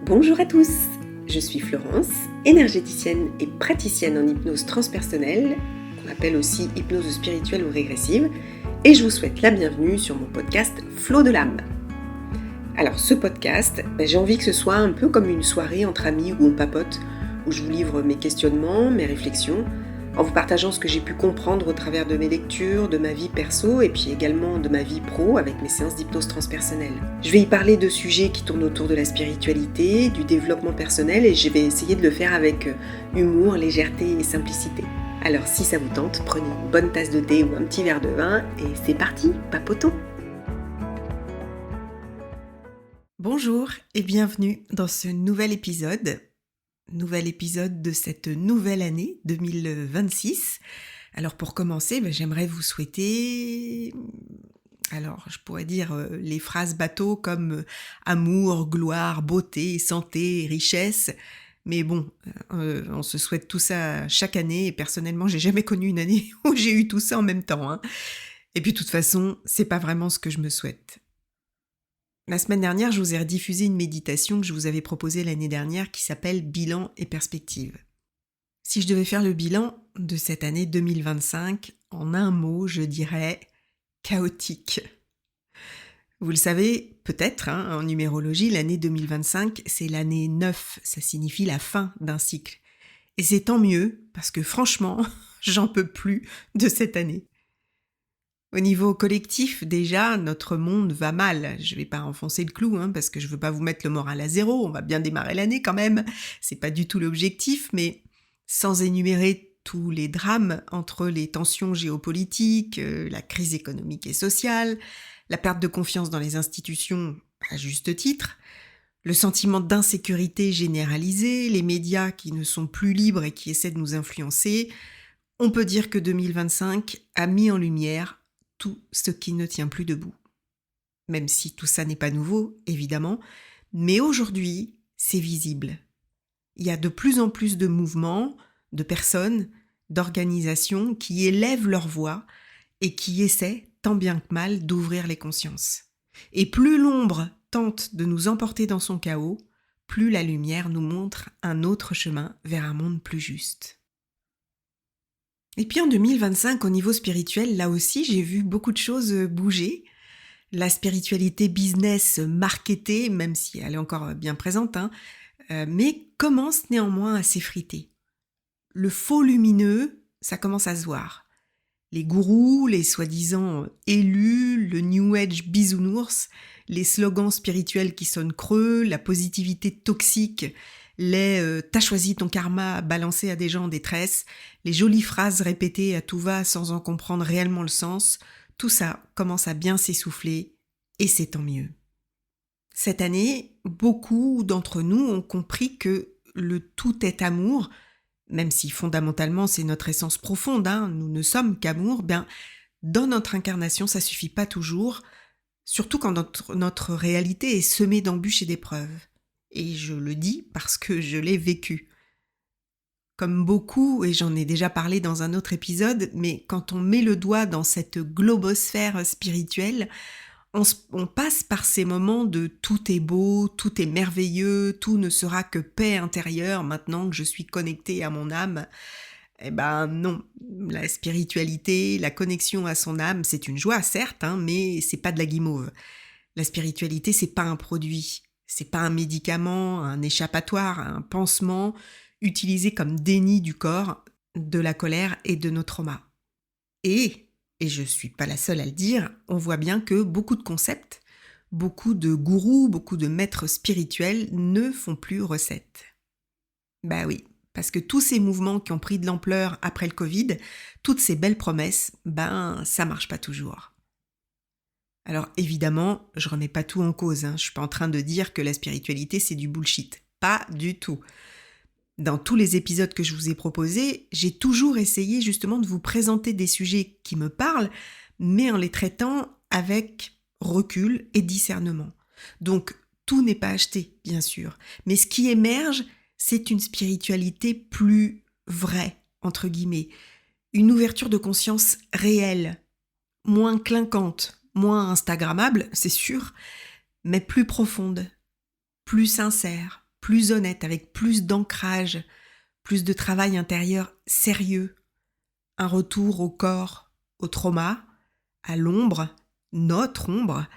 Bonjour à tous, je suis Florence, énergéticienne et praticienne en hypnose transpersonnelle, qu'on appelle aussi hypnose spirituelle ou régressive, et je vous souhaite la bienvenue sur mon podcast Flow de l'âme. Alors ce podcast, j'ai envie que ce soit un peu comme une soirée entre amis où on papote, où je vous livre mes questionnements, mes réflexions, en vous partageant ce que j'ai pu comprendre au travers de mes lectures, de ma vie perso et puis également de ma vie pro avec mes séances d'hypnose transpersonnelle. Je vais y parler de sujets qui tournent autour de la spiritualité, du développement personnel et je vais essayer de le faire avec humour, légèreté et simplicité. Alors si ça vous tente, prenez une bonne tasse de thé ou un petit verre de vin et c'est parti, papotons! Bonjour et bienvenue dans ce nouvel épisode de cette nouvelle année 2026. Alors pour commencer, j'aimerais vous souhaiter, je pourrais dire les phrases bateau comme amour, gloire, beauté, santé, richesse. Mais bon, on se souhaite tout ça chaque année et personnellement, j'ai jamais connu une année où j'ai eu tout ça en même temps, hein. Et puis de toute façon, c'est pas vraiment ce que je me souhaite. La semaine dernière, je vous ai rediffusé une méditation que je vous avais proposée l'année dernière qui s'appelle Bilan et perspective. Si je devais faire le bilan de cette année 2025, en un mot, je dirais chaotique. Vous le savez peut-être, en numérologie, l'année 2025, c'est l'année 9, ça signifie la fin d'un cycle. Et c'est tant mieux, parce que franchement, j'en peux plus de cette année. Au niveau collectif, déjà, notre monde va mal. Je vais pas enfoncer le clou, parce que je veux pas vous mettre le moral à zéro. On va bien démarrer l'année quand même. C'est pas du tout l'objectif, mais sans énumérer tous les drames entre les tensions géopolitiques, la crise économique et sociale, la perte de confiance dans les institutions, à juste titre, le sentiment d'insécurité généralisé, les médias qui ne sont plus libres et qui essaient de nous influencer, on peut dire que 2025 a mis en lumière tout ce qui ne tient plus debout. Même si tout ça n'est pas nouveau, évidemment, mais aujourd'hui, c'est visible. Il y a de plus en plus de mouvements, de personnes, d'organisations qui élèvent leur voix et qui essaient, tant bien que mal, d'ouvrir les consciences. Et plus l'ombre tente de nous emporter dans son chaos, plus la lumière nous montre un autre chemin vers un monde plus juste. Et puis en 2025, au niveau spirituel, là aussi, j'ai vu beaucoup de choses bouger. La spiritualité business marketée, même si elle est encore bien présente, mais commence néanmoins à s'effriter. Le faux lumineux, ça commence à se voir. Les gourous, les soi-disant élus, le New Age bisounours, les slogans spirituels qui sonnent creux, la positivité toxique, les « t'as choisi ton karma » balancés à des gens en détresse, les jolies phrases répétées à tout va sans en comprendre réellement le sens, tout ça commence à bien s'essouffler et c'est tant mieux. Cette année, beaucoup d'entre nous ont compris que le tout est amour, même si fondamentalement c'est notre essence profonde, nous ne sommes qu'amour, dans notre incarnation ça suffit pas toujours, surtout quand notre réalité est semée d'embûches et d'épreuves. Et je le dis parce que je l'ai vécu. Comme beaucoup, et j'en ai déjà parlé dans un autre épisode, mais quand on met le doigt dans cette globosphère spirituelle, on passe par ces moments de tout est beau, tout est merveilleux, tout ne sera que paix intérieure maintenant que je suis connectée à mon âme. Non, la spiritualité, la connexion à son âme, c'est une joie certes, mais c'est pas de la guimauve. La spiritualité, c'est pas un produit. C'est pas un médicament, un échappatoire, un pansement utilisé comme déni du corps, de la colère et de nos traumas. Et je suis pas la seule à le dire, on voit bien que beaucoup de concepts, beaucoup de gourous, beaucoup de maîtres spirituels ne font plus recette. Oui, parce que tous ces mouvements qui ont pris de l'ampleur après le Covid, toutes ces belles promesses, ça marche pas toujours. Alors évidemment, je remets pas tout en cause, je suis pas en train de dire que la spiritualité c'est du bullshit, pas du tout. Dans tous les épisodes que je vous ai proposés, j'ai toujours essayé justement de vous présenter des sujets qui me parlent, mais en les traitant avec recul et discernement. Donc tout n'est pas acheté, bien sûr, mais ce qui émerge, c'est une spiritualité plus vraie, entre guillemets, une ouverture de conscience réelle, moins clinquante, moins instagrammable, c'est sûr, mais plus profonde, plus sincère, plus honnête, avec plus d'ancrage, plus de travail intérieur sérieux, un retour au corps, au trauma, à l'ombre, notre ombre,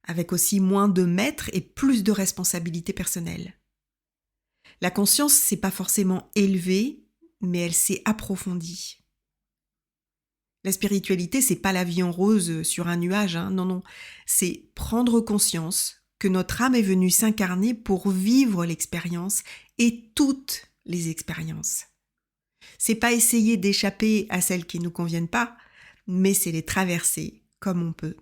avec aussi moins de maîtres et plus de responsabilités personnelles. La conscience s'est pas forcément élevée, mais elle s'est approfondie. La spiritualité, c'est pas la vie en rose sur un nuage, non, c'est prendre conscience que notre âme est venue s'incarner pour vivre l'expérience et toutes les expériences. C'est pas essayer d'échapper à celles qui ne nous conviennent pas, mais c'est les traverser comme on peut.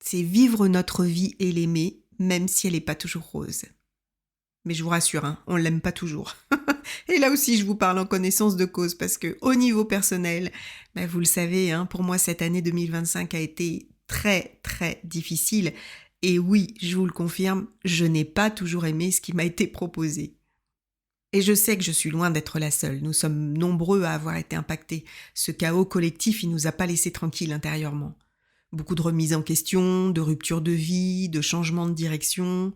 C'est vivre notre vie et l'aimer, même si elle n'est pas toujours rose. Mais je vous rassure, on l'aime pas toujours. Et là aussi, je vous parle en connaissance de cause, parce que au niveau personnel, vous le savez, pour moi, cette année 2025 a été très, très difficile. Et oui, je vous le confirme, je n'ai pas toujours aimé ce qui m'a été proposé. Et je sais que je suis loin d'être la seule. Nous sommes nombreux à avoir été impactés. Ce chaos collectif, il nous a pas laissés tranquilles intérieurement. Beaucoup de remises en question, de ruptures de vie, de changements de direction,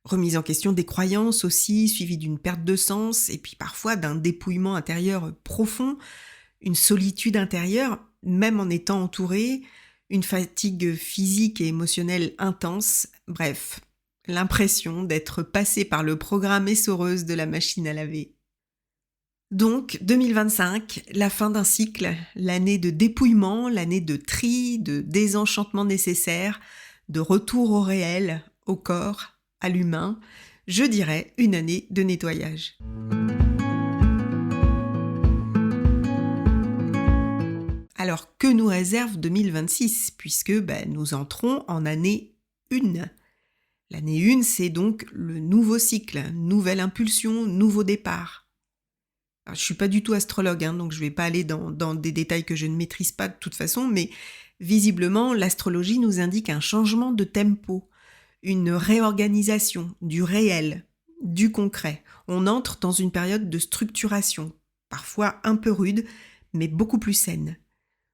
remise en question des croyances aussi, suivie d'une perte de sens, et puis parfois d'un dépouillement intérieur profond, une solitude intérieure, même en étant entouré, une fatigue physique et émotionnelle intense, bref, l'impression d'être passé par le programme essoreuse de la machine à laver. Donc, 2025, la fin d'un cycle, l'année de dépouillement, l'année de tri, de désenchantement nécessaire, de retour au réel, au corps, à l'humain, je dirais une année de nettoyage. Alors, que nous réserve 2026, puisque nous entrons en année 1. L'année 1, c'est donc le nouveau cycle, nouvelle impulsion, nouveau départ. Alors, je ne suis pas du tout astrologue, donc je ne vais pas aller dans des détails que je ne maîtrise pas de toute façon, mais visiblement, l'astrologie nous indique un changement de tempo, une réorganisation du réel, du concret. On entre dans une période de structuration, parfois un peu rude, mais beaucoup plus saine.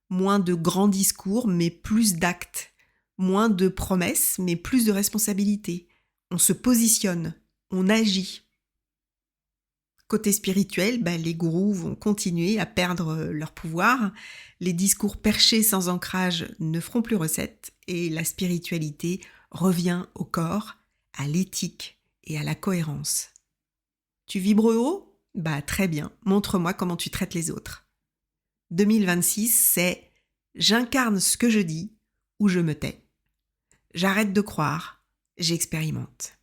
Moins de grands discours, mais plus d'actes. Moins de promesses, mais plus de responsabilités. On se positionne, on agit. Côté spirituel, les gourous vont continuer à perdre leur pouvoir. Les discours perchés sans ancrage ne feront plus recette et la spiritualité revient au corps, à l'éthique et à la cohérence. Tu vibres haut ? Très bien, montre-moi comment tu traites les autres. 2026, c'est « j'incarne ce que je dis ou je me tais ». J'arrête de croire, j'expérimente.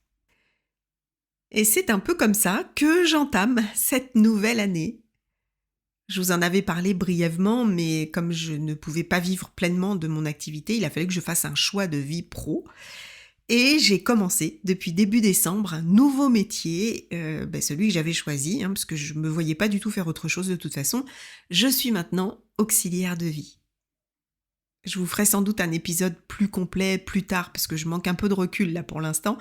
Et c'est un peu comme ça que j'entame cette nouvelle année. Je vous en avais parlé brièvement, mais comme je ne pouvais pas vivre pleinement de mon activité, il a fallu que je fasse un choix de vie pro. Et j'ai commencé depuis début décembre un nouveau métier, celui que j'avais choisi, parce que je ne me voyais pas du tout faire autre chose de toute façon. Je suis maintenant auxiliaire de vie. Je vous ferai sans doute un épisode plus complet plus tard, parce que je manque un peu de recul là pour l'instant.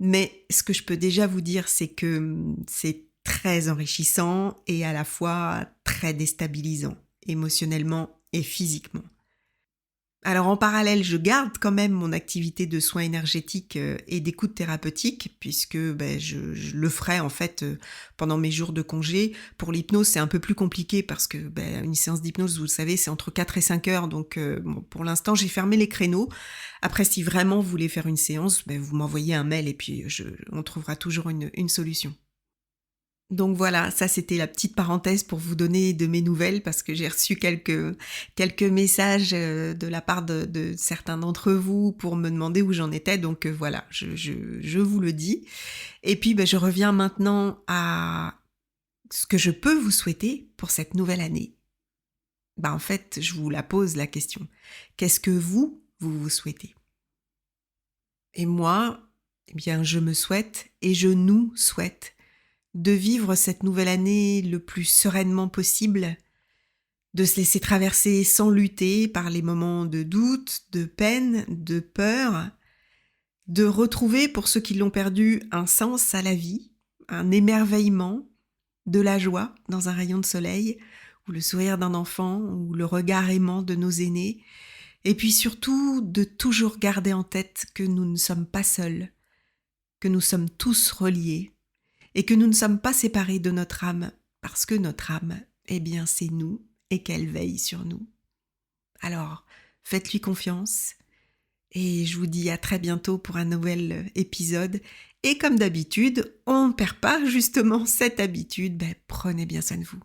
Mais ce que je peux déjà vous dire, c'est que c'est très enrichissant et à la fois très déstabilisant, émotionnellement et physiquement. Alors en parallèle, je garde quand même mon activité de soins énergétiques et d'écoute thérapeutique, puisque je le ferai en fait pendant mes jours de congé. Pour l'hypnose, c'est un peu plus compliqué parce que une séance d'hypnose, vous le savez, c'est entre 4 et 5 heures. Donc pour l'instant, j'ai fermé les créneaux. Après, si vraiment vous voulez faire une séance, vous m'envoyez un mail et puis on trouvera toujours une solution. Donc voilà, ça c'était la petite parenthèse pour vous donner de mes nouvelles parce que j'ai reçu quelques messages de la part de certains d'entre vous pour me demander où j'en étais. Donc voilà, je vous le dis. Et puis je reviens maintenant à ce que je peux vous souhaiter pour cette nouvelle année. En fait, je vous la pose la question. Qu'est-ce que vous souhaitez ? Et moi, je me souhaite et je nous souhaite de vivre cette nouvelle année le plus sereinement possible, de se laisser traverser sans lutter par les moments de doute, de peine, de peur, de retrouver pour ceux qui l'ont perdu un sens à la vie, un émerveillement, de la joie dans un rayon de soleil, ou le sourire d'un enfant, ou le regard aimant de nos aînés, et puis surtout de toujours garder en tête que nous ne sommes pas seuls, que nous sommes tous reliés, et que nous ne sommes pas séparés de notre âme, parce que notre âme, eh bien c'est nous et qu'elle veille sur nous. Alors, faites-lui confiance et je vous dis à très bientôt pour un nouvel épisode. Et comme d'habitude, on ne perd pas justement cette habitude, prenez bien soin de vous.